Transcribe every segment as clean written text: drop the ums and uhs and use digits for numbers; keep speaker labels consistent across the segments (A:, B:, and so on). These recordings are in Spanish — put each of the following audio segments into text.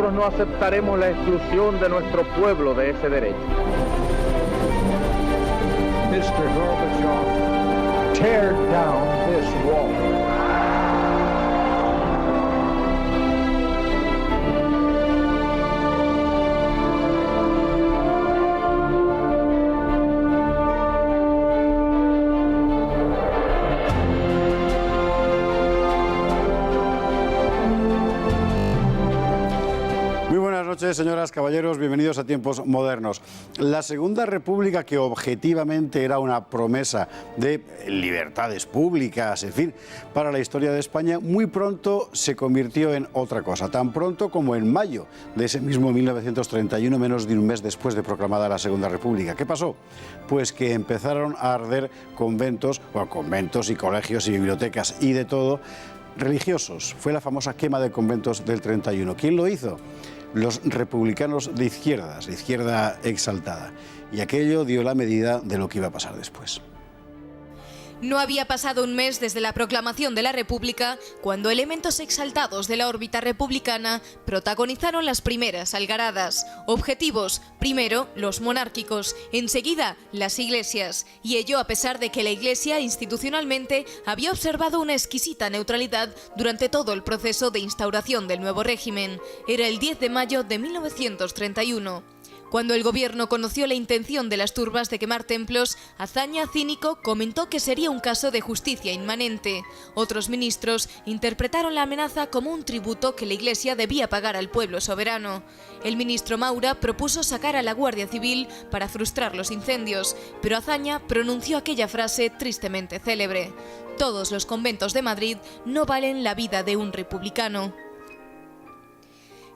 A: nosotros no aceptaremos la exclusión de nuestro pueblo de ese derecho.
B: Mr. Gorbachev, tear down this wall.
C: Buenas noches, señoras, caballeros, bienvenidos a Tiempos Modernos. La Segunda República, que objetivamente era una promesa de libertades públicas, en fin, para la historia de España, muy pronto se convirtió en otra cosa, tan pronto como en mayo de ese mismo 1931, menos de un mes después de proclamada la Segunda República. ¿Qué pasó? Pues que empezaron a arder conventos y colegios y bibliotecas y de todo, religiosos. Fue la famosa quema de conventos del 31. ¿Quién lo hizo? Los republicanos de izquierda exaltada. Y aquello dio la medida de lo que iba a pasar después.
D: No había pasado un mes desde la proclamación de la República cuando elementos exaltados de la órbita republicana protagonizaron las primeras algaradas. Objetivos: primero, los monárquicos, enseguida, las iglesias. Y ello a pesar de que la Iglesia institucionalmente había observado una exquisita neutralidad durante todo el proceso de instauración del nuevo régimen. Era el 10 de mayo de 1931. Cuando el gobierno conoció la intención de las turbas de quemar templos, Azaña, cínico, comentó que sería un caso de justicia inmanente. Otros ministros interpretaron la amenaza como un tributo que la Iglesia debía pagar al pueblo soberano. El ministro Maura propuso sacar a la Guardia Civil para frustrar los incendios, pero Azaña pronunció aquella frase tristemente célebre: «Todos los conventos de Madrid no valen la vida de un republicano».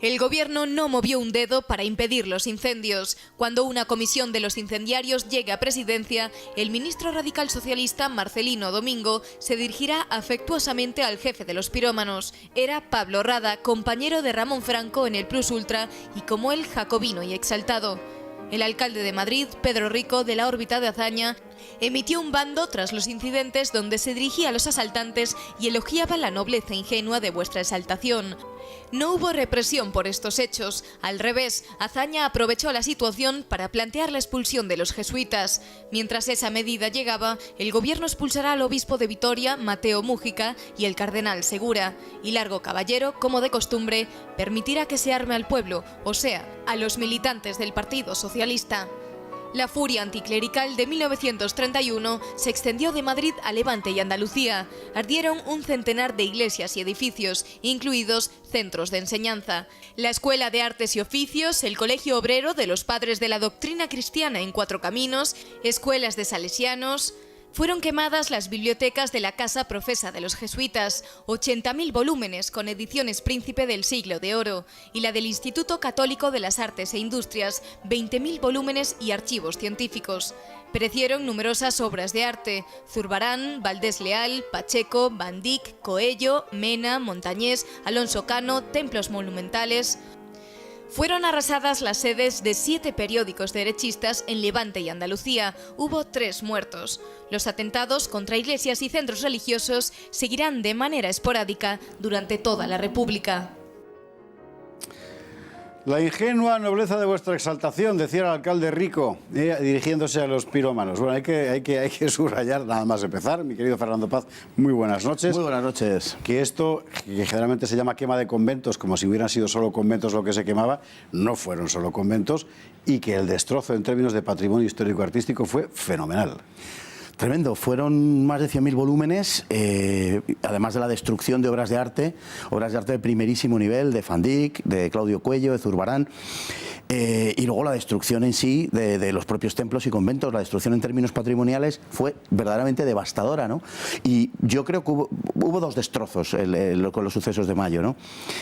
D: El gobierno no movió un dedo para impedir los incendios. Cuando una comisión de los incendiarios llegue a presidencia, el ministro radical socialista Marcelino Domingo se dirigirá afectuosamente al jefe de los pirómanos. Era Pablo Rada, compañero de Ramón Franco en el Plus Ultra y como él jacobino y exaltado. El alcalde de Madrid, Pedro Rico, de la órbita de Azaña, emitió un bando tras los incidentes donde se dirigía a los asaltantes y elogiaba la nobleza ingenua de vuestra exaltación. No hubo represión por estos hechos. Al revés, Azaña aprovechó la situación para plantear la expulsión de los jesuitas. Mientras esa medida llegaba, el gobierno expulsará al obispo de Vitoria, Mateo Mújica, y el cardenal Segura. Y Largo Caballero, como de costumbre, permitirá que se arme al pueblo, o sea, a los militantes del Partido Socialista. La furia anticlerical de 1931 se extendió de Madrid a Levante y Andalucía. Ardieron un centenar de iglesias y edificios, incluidos centros de enseñanza. La Escuela de Artes y Oficios, el Colegio Obrero de los Padres de la Doctrina Cristiana en Cuatro Caminos, escuelas de salesianos. Fueron quemadas las bibliotecas de la Casa Profesa de los Jesuitas, 80.000 volúmenes con ediciones Príncipe del Siglo de Oro, y la del Instituto Católico de las Artes e Industrias, 20.000 volúmenes y archivos científicos. Perecieron numerosas obras de arte: Zurbarán, Valdés Leal, Pacheco, Van Dyck, Coello, Mena, Montañés, Alonso Cano, templos monumentales. Fueron arrasadas las sedes de 7 periódicos derechistas en Levante y Andalucía. Hubo 3 muertos. Los atentados contra iglesias y centros religiosos seguirán de manera esporádica durante toda la República.
C: La ingenua nobleza de vuestra exaltación, decía el alcalde Rico, dirigiéndose a los pirómanos. Bueno, hay que subrayar, nada más empezar, mi querido Fernando Paz, muy buenas noches.
E: Muy buenas noches.
C: Que esto, que generalmente se llama quema de conventos, como si hubieran sido solo conventos lo que se quemaba, no fueron solo conventos, y que el destrozo en términos de patrimonio histórico-artístico fue fenomenal.
E: Tremendo, fueron más de 100.000 volúmenes, además de la destrucción de obras de arte de primerísimo nivel, de Van Dyck, de Claudio Coello, de Zurbarán, y luego la destrucción en sí de los propios templos y conventos. La destrucción en términos patrimoniales fue verdaderamente devastadora, ¿no? Y yo creo que hubo 2 destrozos con los sucesos de mayo, ¿no?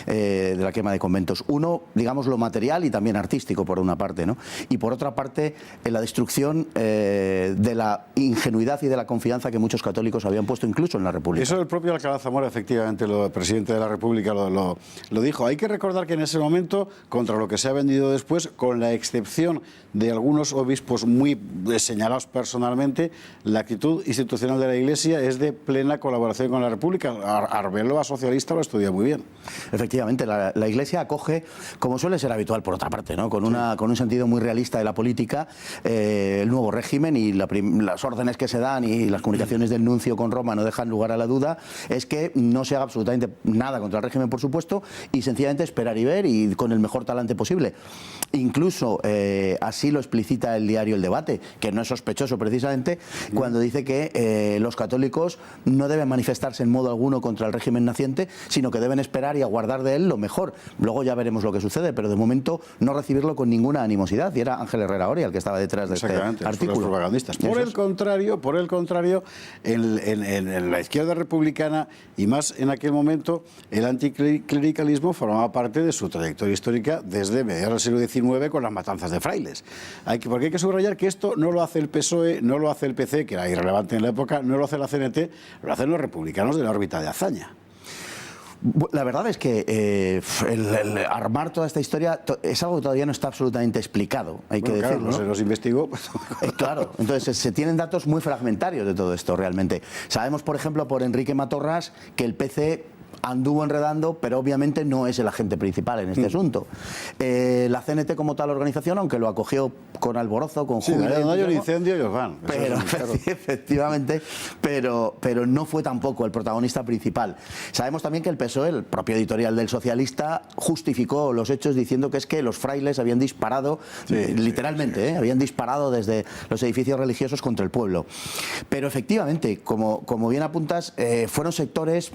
E: De la quema de conventos. Uno, digamos, lo material y también artístico, por una parte, ¿no? Y por otra parte, la destrucción de la ingenuidad legitimidad y de la confianza que muchos católicos habían puesto incluso en la República.
C: Eso el propio Alcalá Zamora, efectivamente, el presidente de la República lo dijo. Hay que recordar que en ese momento, contra lo que se ha vendido después, con la excepción de algunos obispos muy señalados personalmente, la actitud institucional de la Iglesia es de plena colaboración con la República. Arbeloa, socialista, lo estudia muy bien.
E: Efectivamente, la Iglesia acoge, como suele ser habitual por otra parte, ¿no? con un sentido muy realista de la política, el nuevo régimen, y las órdenes que se dan y las comunicaciones del nuncio con Roma no dejan lugar a la duda, es que no se haga absolutamente nada contra el régimen, por supuesto, y sencillamente esperar y ver, y con el mejor talante posible. Incluso así lo explicita el diario El Debate, que no es sospechoso precisamente, cuando dice que los católicos no deben manifestarse en modo alguno contra el régimen naciente, sino que deben esperar y aguardar de él lo mejor. Luego ya veremos lo que sucede, pero de momento no recibirlo con ninguna animosidad. Y era Ángel Herrera Oria el que estaba detrás de este artículo.
C: Los propagandistas. Por el contrario, en la izquierda republicana, y más en aquel momento, el anticlericalismo formaba parte de su trayectoria histórica desde mediados del siglo XIX con las matanzas de frailes. Porque hay que subrayar que esto no lo hace el PSOE, no lo hace el PC, que era irrelevante en la época, no lo hace la CNT, lo hacen los republicanos de la órbita de Azaña.
E: La verdad es que el armar toda esta historia es algo que todavía no está absolutamente explicado, hay que decirlo.
C: No se los investigó.
E: Claro, entonces se tienen datos muy fragmentarios de todo esto realmente. Sabemos, por ejemplo, por Enrique Matorras, que el PC anduvo enredando, pero obviamente no es el agente principal en este asunto. La CNT como tal organización, aunque lo acogió con alborozo, con júbilo...
C: Sí, no hay un incendio, ellos van.
E: Pero, efectivamente, pero no fue tampoco el protagonista principal. Sabemos también que el PSOE, el propio editorial del Socialista, justificó los hechos diciendo que es que los frailes habían disparado, literalmente, habían disparado desde los edificios religiosos contra el pueblo. Pero efectivamente, como bien apuntas, fueron sectores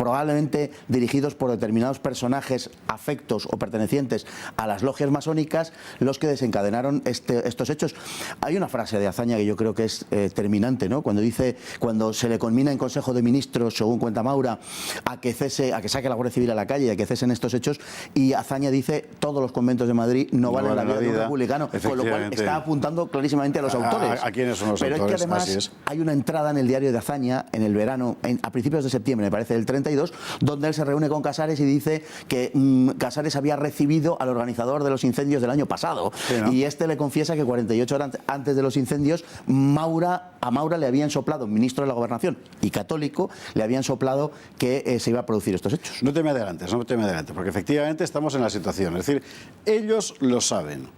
E: probablemente dirigidos por determinados personajes afectos o pertenecientes a las logias masónicas los que desencadenaron estos hechos. Hay una frase de Azaña que yo creo que es terminante, ¿no? Cuando se le conmina en Consejo de Ministros, según cuenta Maura, a que saque a la Guardia Civil a la calle, a que cesen estos hechos, y Azaña dice: todos los conventos de Madrid no valen la vida de un republicano, con lo cual está apuntando clarísimamente a los autores.
C: ¿A quiénes son los
E: autores? Pero es que además hay una entrada en el diario de Azaña en el verano, a principios de septiembre, me parece, del 32, donde él se reúne con Casares y dice que Casares había recibido al organizador de los incendios del año pasado. Sí, ¿no? Y este le confiesa que 48 horas antes de los incendios, a Maura le habían soplado, ministro de la Gobernación y católico, le habían soplado que se iba a producir estos hechos.
C: No te me adelantes, porque efectivamente estamos en la situación. Es decir, ellos lo saben.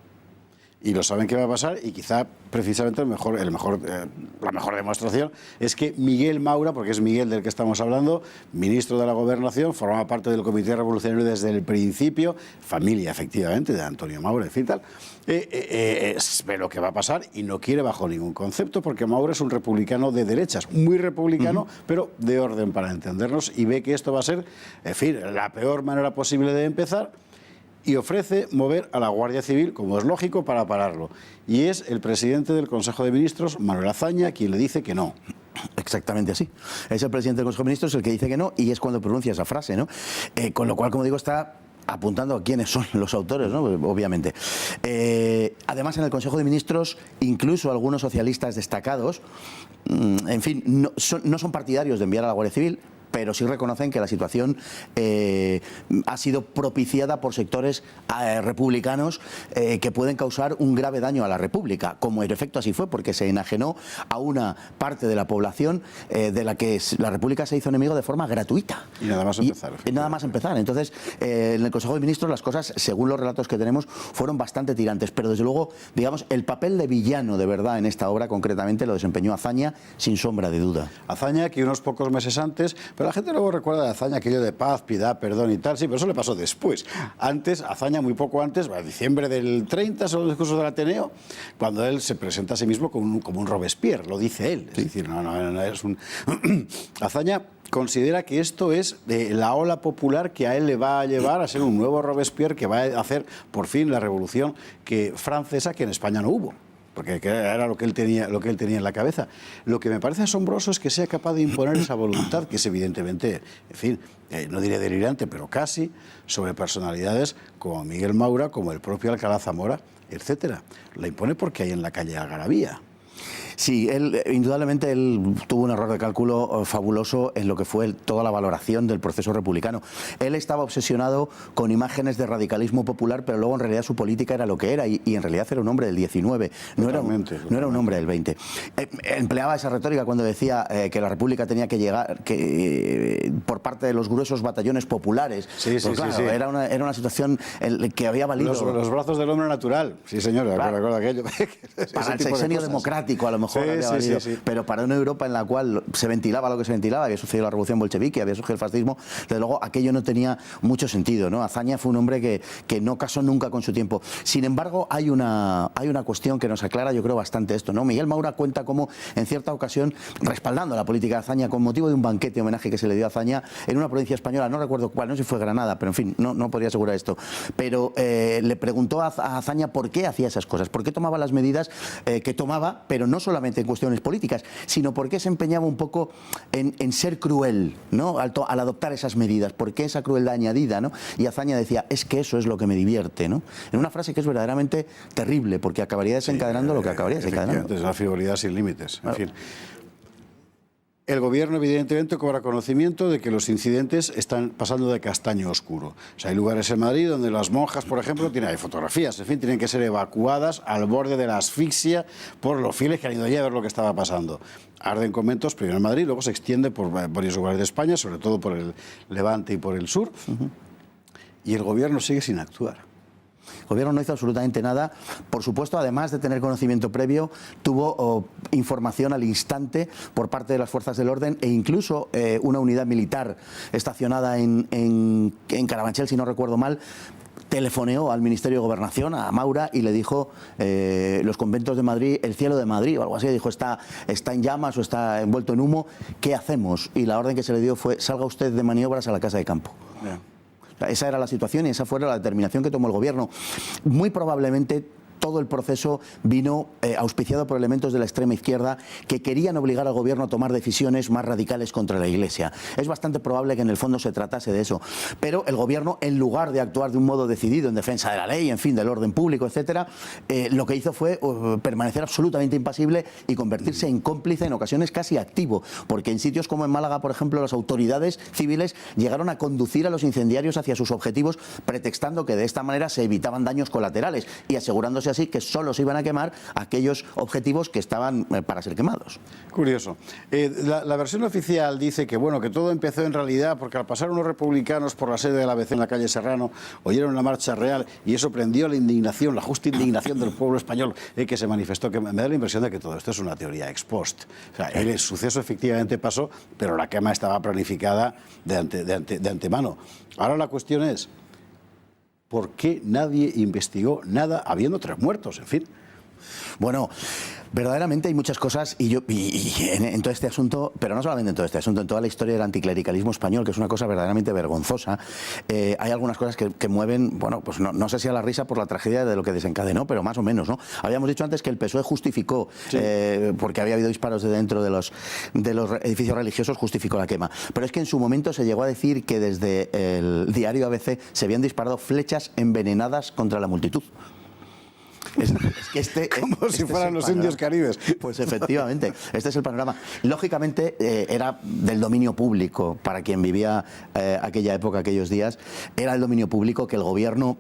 C: Y lo saben que va a pasar, y quizá precisamente la mejor demostración es que Miguel Maura, porque es Miguel del que estamos hablando, ministro de la Gobernación, formaba parte del Comité Revolucionario desde el principio, familia efectivamente de Antonio Maura, en fin, tal, ve lo que va a pasar y no quiere bajo ningún concepto, porque Maura es un republicano de derechas, muy republicano, pero de orden para entendernos, y ve que esto va a ser, en fin, la peor manera posible de empezar, y ofrece mover a la Guardia Civil, como es lógico, para pararlo. Y es el presidente del Consejo de Ministros, Manuel Azaña, quien le dice que no.
E: Exactamente así. Es el presidente del Consejo de Ministros el que dice que no, y es cuando pronuncia esa frase, ¿no? Con lo cual, como digo, está apuntando a quiénes son los autores, ¿no? Obviamente. Además, en el Consejo de Ministros, incluso algunos socialistas destacados, en fin, no son partidarios de enviar a la Guardia Civil, pero sí reconocen que la situación ha sido propiciada por sectores republicanos que pueden causar un grave daño a la República, como en efecto así fue, porque se enajenó a una parte de la población de la que la República se hizo enemigo de forma gratuita.
C: Y nada más empezar.
E: Y nada más empezar. Entonces, en el Consejo de Ministros las cosas, según los relatos que tenemos, fueron bastante tirantes, pero desde luego, digamos, el papel de villano de verdad en esta obra concretamente lo desempeñó Azaña sin sombra de duda.
C: Azaña, que unos pocos meses antes... Pero la gente luego recuerda de Azaña aquello de paz, piedad, perdón y tal. Sí, pero eso le pasó después. Antes, Azaña, muy poco antes, en diciembre del 30, son los discursos del Ateneo, cuando él se presenta a sí mismo como un Robespierre, lo dice él. Es decir, no es un... Azaña considera que esto es la ola popular que a él le va a llevar a ser un nuevo Robespierre que va a hacer, por fin, la revolución francesa que en España no hubo. Porque era lo que él tenía en la cabeza. Lo que me parece asombroso es que sea capaz de imponer esa voluntad, que es evidentemente, en fin, no diré delirante, pero casi, sobre personalidades como Miguel Maura, como el propio Alcalá Zamora, etcétera. La impone porque hay en la calle algarabía.
E: Sí, indudablemente él tuvo un error de cálculo fabuloso en lo que fue toda la valoración del proceso republicano. Él estaba obsesionado con imágenes de radicalismo popular, pero luego en realidad su política era lo que era, y en realidad era un hombre del 19, no era un hombre del 20. Empleaba esa retórica cuando decía que la República tenía que llegar por parte de los gruesos batallones populares.
C: Sí.
E: Era una situación que había valido...
C: Los brazos del hombre natural. Sí, señor, recuerdo aquello.
E: Para el sexenio democrático, a lo mejor había valido, pero para una Europa en la cual se ventilaba lo que se ventilaba, había sucedido la revolución bolchevique, había surgido el fascismo, desde luego aquello no tenía mucho sentido, ¿no? Azaña fue un hombre que no casó nunca con su tiempo. Sin embargo, hay una cuestión que nos aclara, yo creo, bastante esto, ¿no? Miguel Maura cuenta cómo, en cierta ocasión, respaldando la política de Azaña con motivo de un banquete homenaje que se le dio a Azaña en una provincia española, no recuerdo cuál, no sé si fue Granada, pero en fin, no podría asegurar esto, pero le preguntó a Azaña por qué hacía esas cosas, por qué tomaba las medidas que tomaba, pero no solamente en cuestiones políticas, sino por qué se empeñaba un poco en ser cruel, ¿no? Al adoptar esas medidas, por qué esa crueldad añadida, ¿no? Y Azaña decía, es que eso es lo que me divierte, ¿no? En una frase que es verdaderamente terrible, porque acabaría desencadenando lo que acabaría desencadenando.
C: Es la frivolidad sin límites, en fin. El gobierno, evidentemente, cobra conocimiento de que los incidentes están pasando de castaño oscuro. O sea, hay lugares en Madrid donde las monjas, por ejemplo, hay fotografías, en fin, tienen que ser evacuadas al borde de la asfixia por los fieles que han ido allí a ver lo que estaba pasando. Arden conventos, primero en Madrid, luego se extiende por varios lugares de España, sobre todo por el Levante y por el sur, y el gobierno sigue sin actuar.
E: El gobierno no hizo absolutamente nada. Por supuesto, además de tener conocimiento previo, tuvo información al instante por parte de las fuerzas del orden, e incluso una unidad militar estacionada en Carabanchel, si no recuerdo mal, telefoneó al Ministerio de Gobernación, a Maura, y le dijo los conventos de Madrid, el cielo de Madrid o algo así, dijo está en llamas o está envuelto en humo, ¿qué hacemos? Y la orden que se le dio fue, salga usted de maniobras a la casa de campo. Esa era la situación y esa fue la determinación que tomó el gobierno. Muy probablemente todo el proceso vino auspiciado por elementos de la extrema izquierda que querían obligar al gobierno a tomar decisiones más radicales contra la Iglesia. Es bastante probable que en el fondo se tratase de eso. Pero el gobierno, en lugar de actuar de un modo decidido en defensa de la ley, en fin, del orden público, etcétera, lo que hizo fue permanecer absolutamente impasible y convertirse en cómplice, en ocasiones casi activo, porque en sitios como en Málaga, por ejemplo, las autoridades civiles llegaron a conducir a los incendiarios hacia sus objetivos, pretextando que de esta manera se evitaban daños colaterales y asegurándose así que solo se iban a quemar aquellos objetivos que estaban para ser quemados.
C: Curioso. La versión oficial dice que bueno, que todo empezó en realidad porque al pasar unos republicanos por la sede de la ABC en la calle Serrano oyeron la marcha real y eso prendió la indignación, la justa indignación del pueblo español que se manifestó. Que me da la impresión de que todo esto es una teoría ex post. O sea, el suceso efectivamente pasó, pero la quema estaba planificada de antemano. Ahora la cuestión es, ¿por qué nadie investigó nada habiendo 3 muertos? En fin.
E: Bueno, verdaderamente hay muchas cosas y en todo este asunto, pero no solamente en todo este asunto, en toda la historia del anticlericalismo español, que es una cosa verdaderamente vergonzosa, hay algunas cosas que mueven, bueno, pues no sé si a la risa por la tragedia de lo que desencadenó, pero más o menos, ¿no? Habíamos dicho antes que el PSOE justificó, sí, porque había habido disparos de dentro de los edificios religiosos, justificó la quema. Pero es que en su momento se llegó a decir que desde el diario ABC se habían disparado flechas envenenadas contra la multitud. Es que
C: como si fueran los indios caribes.
E: Pues efectivamente, este es el panorama. Lógicamente era del dominio público, para quien vivía aquella época, aquellos días, era el dominio público que el gobierno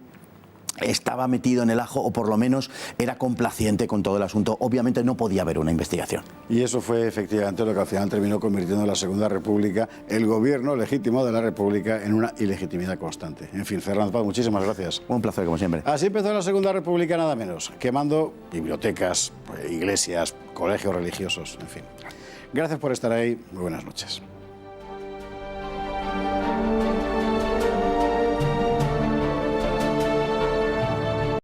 E: estaba metido en el ajo, o por lo menos era complaciente con todo el asunto. Obviamente no podía haber una investigación.
C: Y eso fue efectivamente lo que al final terminó convirtiendo la Segunda República, el gobierno legítimo de la República, en una ilegitimidad constante. En fin, Fernando Paz, muchísimas gracias.
E: Un placer, como siempre.
C: Así empezó la Segunda República, nada menos, quemando bibliotecas, iglesias, colegios religiosos, en fin. Gracias por estar ahí, muy buenas noches.